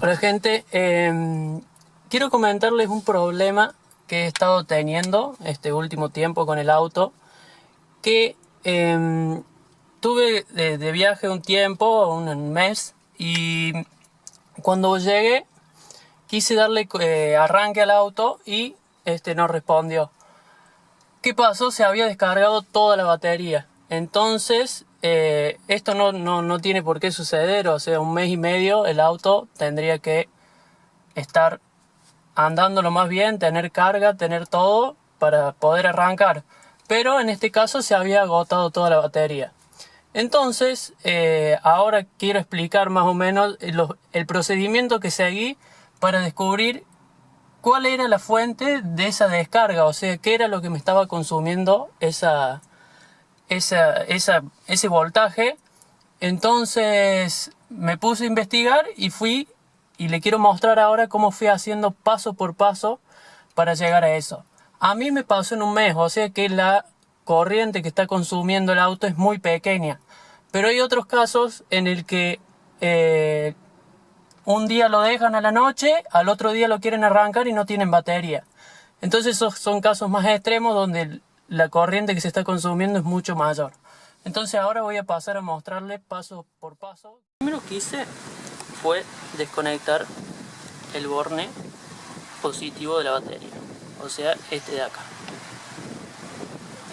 Hola gente, quiero comentarles un problema que he estado teniendo este último tiempo con el auto, que tuve de viaje un tiempo, un mes, y cuando llegué quise darle arranque al auto y no respondió. ¿Qué pasó? Se había descargado toda la batería. Entonces, esto no tiene por qué suceder, o sea, un mes y medio el auto tendría que estar andándolo más bien, tener carga, tener todo para poder arrancar. Pero en este caso se había agotado toda la batería. Entonces, ahora quiero explicar más o menos el procedimiento que seguí para descubrir cuál era la fuente de esa descarga, o sea, qué era lo que me estaba consumiendo ese voltaje. Entonces me puse a investigar y fui, y le quiero mostrar ahora cómo fui haciendo paso por paso para llegar a eso. A mí me pasó en un mes, o sea que la corriente que está consumiendo el auto es muy pequeña. Pero hay otros casos en el que un día lo dejan a la noche, al otro día lo quieren arrancar y no tienen batería. Entonces esos son casos más extremos donde la corriente que se está consumiendo es mucho mayor. Entonces ahora voy a pasar a mostrarles paso por paso. Lo primero que hice fue desconectar el borne positivo de la batería, o sea, este de acá.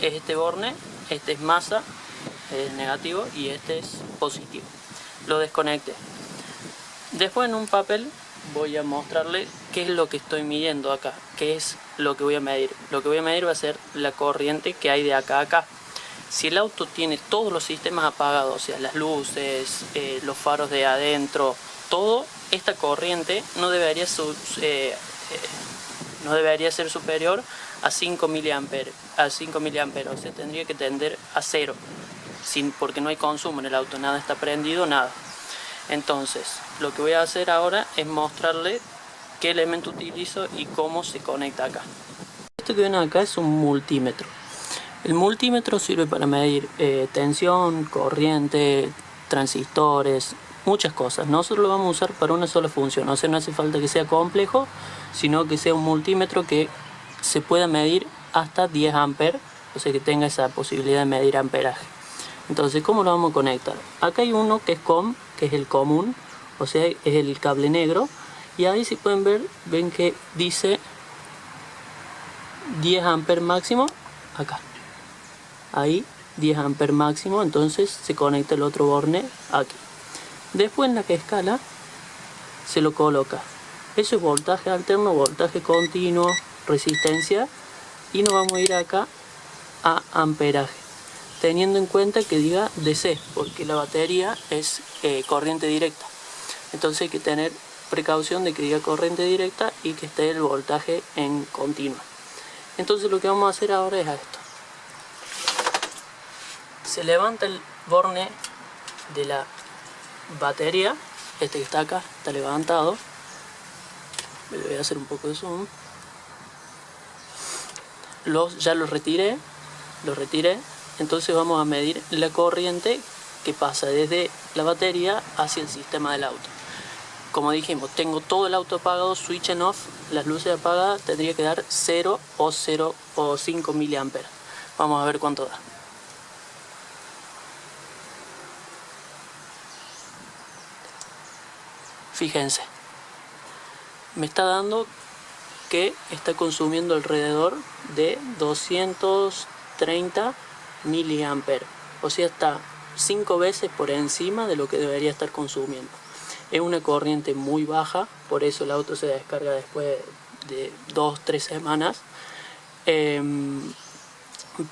Es este borne, este es masa, es negativo, y este es positivo. Lo desconecté. Después en un papel voy a mostrarle qué es lo que estoy midiendo acá, qué es lo que voy a medir. Lo que voy a medir va a ser la corriente que hay de acá a acá. Si el auto tiene todos los sistemas apagados, o sea, las luces, los faros de adentro, todo, esta corriente no debería ser superior a 5 miliamperes, o sea, tendría que tender a 0, porque no hay consumo en el auto, nada está prendido, nada. Entonces, lo que voy a hacer ahora es mostrarle qué elemento utilizo y cómo se conecta acá. Esto que ven acá es un multímetro. El multímetro sirve para medir tensión, corriente, transistores, muchas cosas. Nosotros lo vamos a usar para una sola función, o sea, no hace falta que sea complejo, sino que sea un multímetro que se pueda medir hasta 10 amperes, o sea, que tenga esa posibilidad de medir amperaje. Entonces, ¿cómo lo vamos a conectar? Acá hay uno que es COM, que es el común, o sea, es el cable negro, y ahí si pueden ver, ven que dice 10 amperes máximo, acá. Ahí 10 amperes máximo, entonces se conecta el otro borne aquí. Después en la que escala se lo coloca. Eso es voltaje alterno, voltaje continuo, resistencia, y nos vamos a ir acá a amperaje, teniendo en cuenta que diga DC, porque la batería es corriente directa. Entonces hay que tener precaución de que diga corriente directa y que esté el voltaje en continua. Entonces lo que vamos a hacer ahora es esto. Se levanta el borne de la batería, este que está acá, está levantado. Le voy a hacer un poco de zoom. Ya lo retiré. Entonces vamos a medir la corriente que pasa desde la batería hacia el sistema del auto. Como dijimos, tengo todo el auto apagado, switch en off, las luces apagadas, tendría que dar 0 o 5 miliamperes. Vamos a ver cuánto da. Fíjense, me está dando que está consumiendo alrededor de 230 miliamperes, o sea, está 5 veces por encima de lo que debería estar consumiendo. Es una corriente muy baja, por eso el auto se descarga después de 2-3 semanas,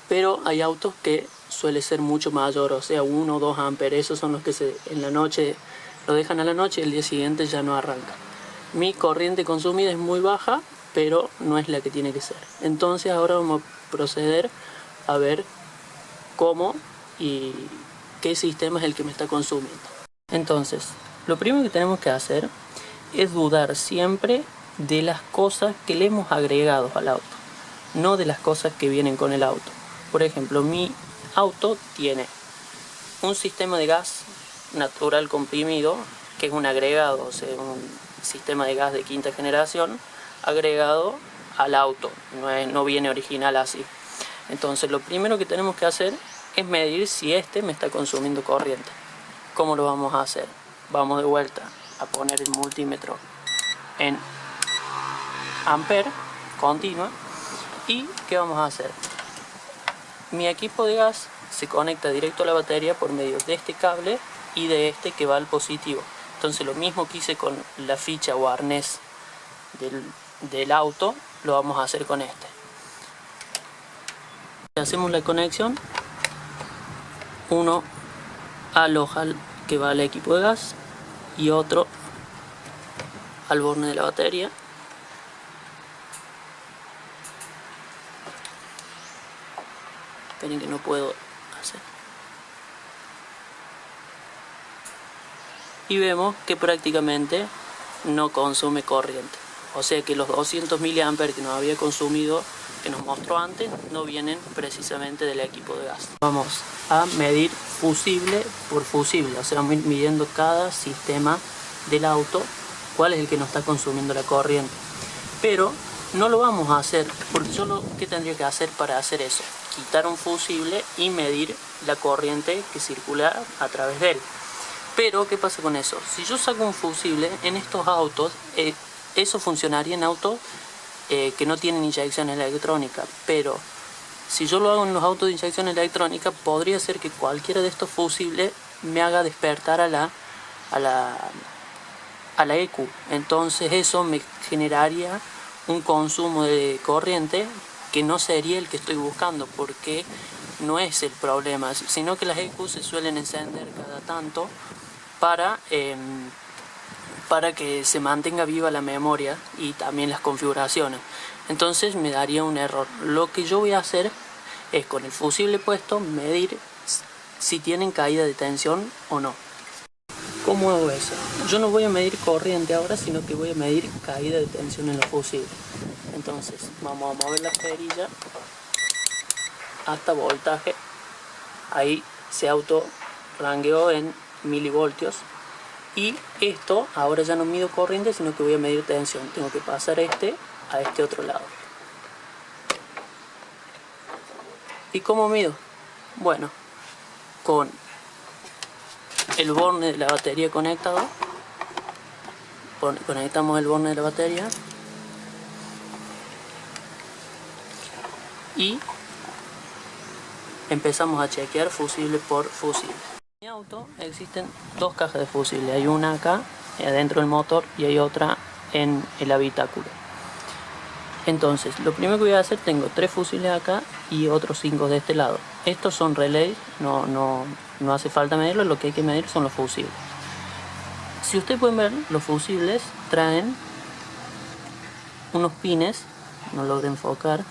pero hay autos que suele ser mucho mayor, o sea, 1 o 2 amperes. Esos son los que en la noche lo dejan a la noche y el día siguiente ya no arranca. Mi corriente consumida es muy baja, pero no es la que tiene que ser. Entonces ahora vamos a proceder a ver cómo y qué sistema es el que me está consumiendo. Entonces, lo primero que tenemos que hacer es dudar siempre de las cosas que le hemos agregado al auto, no de las cosas que vienen con el auto. Por ejemplo, mi auto tiene un sistema de gas natural comprimido, que es un agregado, o sea, sistema de gas de quinta generación agregado al auto, no viene original así. Entonces lo primero que tenemos que hacer es medir si este me está consumiendo corriente. ¿Cómo lo vamos a hacer? Vamos de vuelta a poner el multímetro en amper continua. ¿Y qué vamos a hacer? Mi equipo de gas se conecta directo a la batería por medio de este cable y de este que va al positivo. Entonces lo mismo que hice con la ficha o arnés del auto, lo vamos a hacer con este. Hacemos la conexión, uno al ojal que va al equipo de gas y otro al borne de la batería. Esperen que no puedo hacer. Y vemos que prácticamente no consume corriente. O sea que los 200 mA que nos había consumido, que nos mostró antes, no vienen precisamente del equipo de gas. Vamos a medir fusible por fusible, o sea, midiendo cada sistema del auto, cuál es el que nos está consumiendo la corriente. Pero no lo vamos a hacer, porque yo ¿qué tendría que hacer para hacer eso? Quitar un fusible y medir la corriente que circula a través de él. Pero ¿qué pasa con eso? Si yo saco un fusible en estos autos, eso funcionaría en autos que no tienen inyección electrónica, pero si yo lo hago en los autos de inyección electrónica, podría ser que cualquiera de estos fusibles me haga despertar a la ECU. Entonces eso me generaría un consumo de corriente que no sería el que estoy buscando, porque no es el problema, sino que las ECU se suelen encender cada tanto para que se mantenga viva la memoria y también las configuraciones. Entonces me daría un error. Lo que yo voy a hacer es, con el fusible puesto, medir si tienen caída de tensión o no. ¿Cómo hago eso? Yo no voy a medir corriente ahora, sino que voy a medir caída de tensión en los fusibles. Entonces vamos a mover la perilla hasta voltaje. Ahí se auto rangueó en milivoltios. Y esto, ahora ya no mido corriente, sino que voy a medir tensión. Tengo que pasar a este otro lado. ¿Y cómo mido? Bueno, con el borne de la batería conectado. Conectamos el borne de la batería. Y empezamos a chequear fusible por fusible. En mi auto existen dos cajas de fusible, hay una acá adentro del motor y hay otra en el habitáculo. Entonces lo primero que voy a hacer, tengo 3 fusibles acá y otros 5 de este lado. Estos son relays, no hace falta medirlo, lo que hay que medir son los fusibles. Si ustedes pueden ver, los fusibles traen unos pines, no logro enfocar,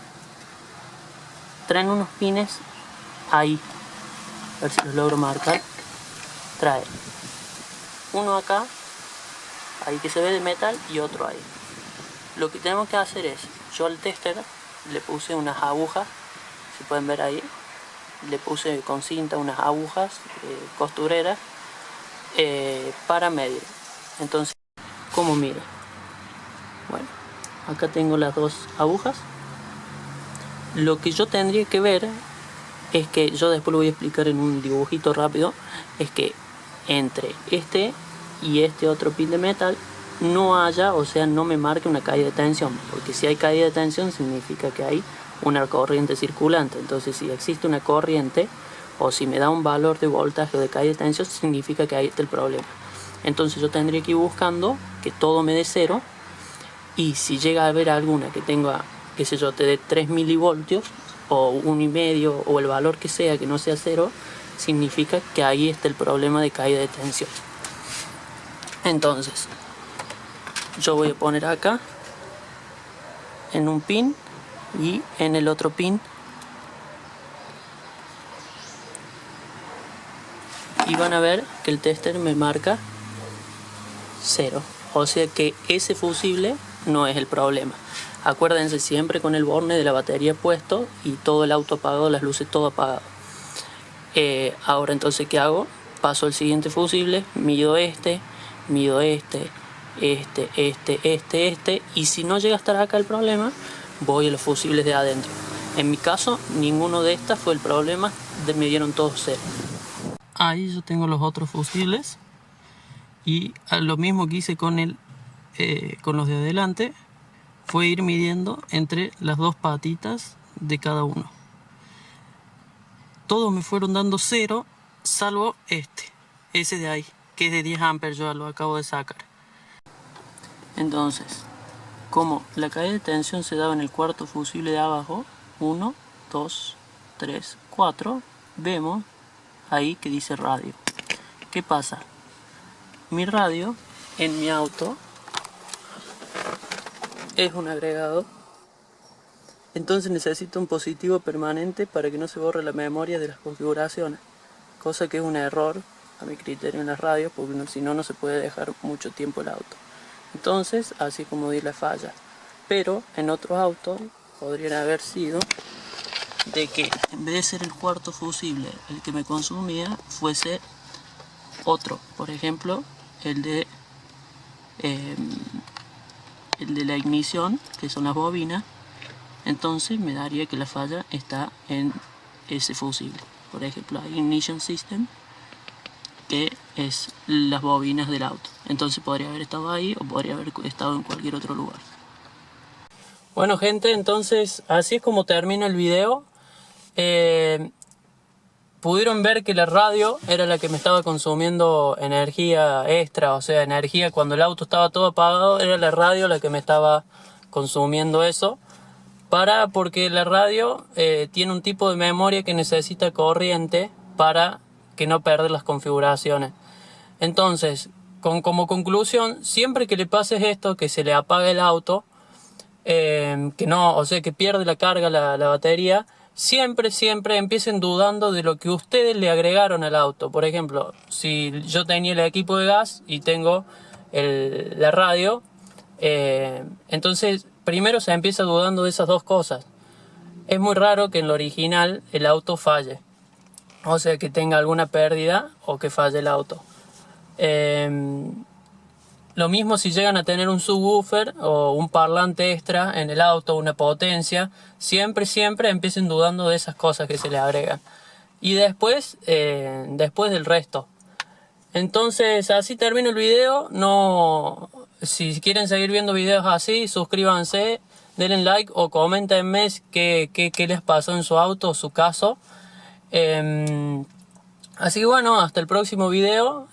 traen unos pines ahí, a ver si los logro marcar. Trae uno acá, ahí que se ve de metal, y otro ahí. Lo que tenemos que hacer es, yo al tester le puse unas agujas, si pueden ver ahí, le puse con cinta unas agujas costureras para medir. Entonces, ¿cómo mido? Bueno, acá tengo las dos agujas. Lo que yo tendría que ver es que, yo después lo voy a explicar en un dibujito rápido, es que entre este y este otro pin de metal no haya, o sea, no me marque una caída de tensión, porque si hay caída de tensión significa que hay una corriente circulante. Entonces, si existe una corriente o si me da un valor de voltaje o de caída de tensión, significa que ahí está el problema. Entonces yo tendría que ir buscando que todo me dé cero, y si llega a haber alguna que tenga, qué sé yo, te dé 3 milivoltios o 1,5 o el valor que sea que no sea cero, significa que ahí está el problema de caída de tensión. Entonces yo voy a poner acá en un pin y en el otro pin, y van a ver que el tester me marca 0, o sea que ese fusible no es el problema. Acuérdense siempre con el borne de la batería puesto y todo el auto apagado, las luces todo apagado. Ahora entonces, ¿qué hago? Paso al siguiente fusible, mido este, y si no llega a estar acá el problema, voy a los fusibles de adentro. En mi caso, ninguno de estas fue el problema, me dieron todos 0. Ahí yo tengo los otros fusibles y lo mismo que hice con los de adelante fue ir midiendo entre las dos patitas de cada uno. Todos me fueron dando 0, salvo ese de ahí, que es de 10 amperes, yo lo acabo de sacar. Entonces, como la caída de tensión se daba en el cuarto fusible de abajo, 1, 2, 3, 4, vemos ahí que dice radio. ¿Qué pasa? Mi radio en mi auto es un agregado, entonces necesito un positivo permanente para que no se borre la memoria de las configuraciones, cosa que es un error a mi criterio en las radios, porque si no, no se puede dejar mucho tiempo el auto. Entonces, así como di la falla. Pero en otros autos podrían haber sido de que en vez de ser el cuarto fusible el que me consumía, fuese otro, por ejemplo el de la ignición, que son las bobinas. Entonces me daría que la falla está en ese fusible. Por ejemplo, hay Ignition System, que es las bobinas del auto. Entonces podría haber estado ahí o podría haber estado en cualquier otro lugar. Bueno, gente, entonces así es como termina el video. Pudieron ver que la radio era la que me estaba consumiendo energía extra, o sea, energía cuando el auto estaba todo apagado, era la radio la que me estaba consumiendo eso. Porque la radio tiene un tipo de memoria que necesita corriente para que no pierda las configuraciones. Entonces, como conclusión, siempre que le pases esto, que se le apague el auto, que pierde la carga la batería, siempre empiecen dudando de lo que ustedes le agregaron al auto. Por ejemplo, si yo tenía el equipo de gas y tengo la radio, entonces primero se empieza dudando de esas dos cosas. Es muy raro que en lo original el auto falle, o sea, que tenga alguna pérdida o que falle el auto. Lo mismo si llegan a tener un subwoofer o un parlante extra en el auto, una potencia, siempre empiecen dudando de esas cosas que se le agregan. Y después del resto. Entonces así termino el video. Si quieren seguir viendo videos así, suscríbanse, denle like o coméntenme qué les pasó en su auto o su caso. Así que bueno, hasta el próximo video.